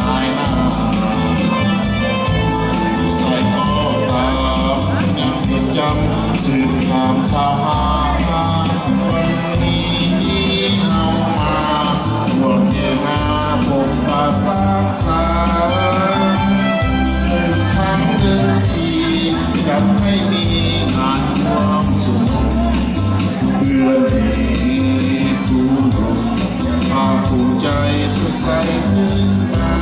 หายหน้าใส่ข้อตามยังจดจำสืบตามทหารวันนี้เอามาร่วมเยนาปกป้าสร้างสรรค์หนึ่งครั้งหนึ่งทีจัดให้มีงานความสุขเพื่อดีทุกคนภาคภูมิใจสดใสขึ้นมา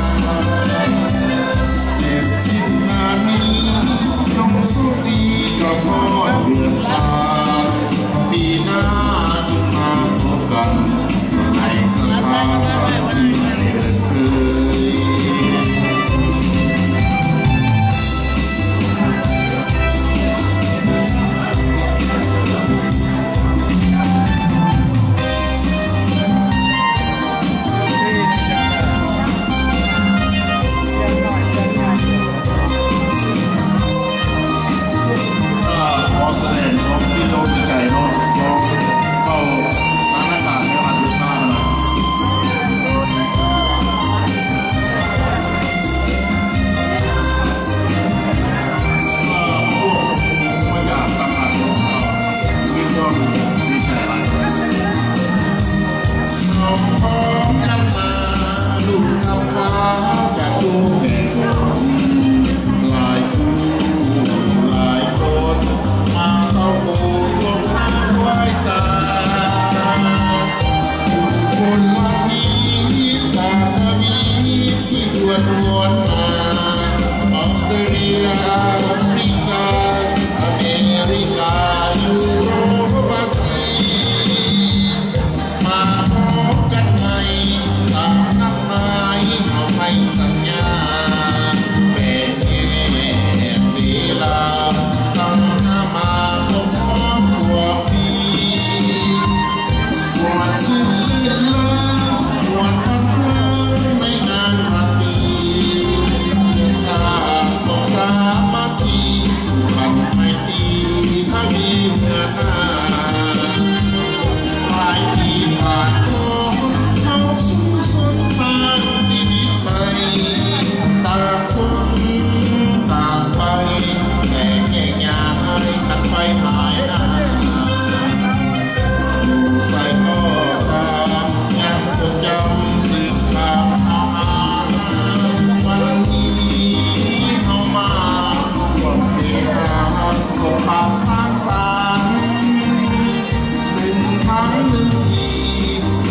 เสร็จสิ้นงานนี้จงสุขดีกับพ่อเดือนชาปีหน้าจะมาพบกันในสถานที่เกิดเคย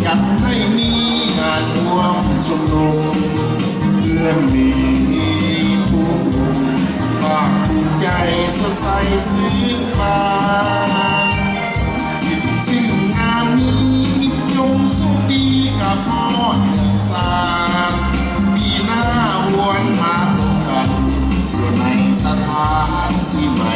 จัดให้มีงานร่วมชุมนุมเพื่อมีผู้ภาคภูมิใจสดใสซึ้งบานสิ้นงานนี้จงสุขดีกับพ่อเดือนสามปีหน้าวนมาพบกันอยู่ในสถานที่ใหม่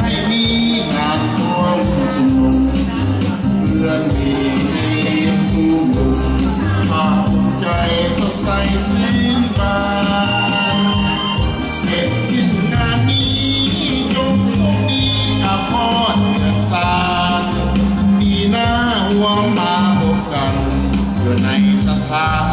ให้มีงานร่วมสนุกเพื่อนมีผู้บุญภาคภูมิใจสดใสซึ้งบานเสร็จสิ้นงานนี้จงโชคดีกับพ่อเดือนสามปีหน้าร่วมมาพบกันเพื่อในสถาน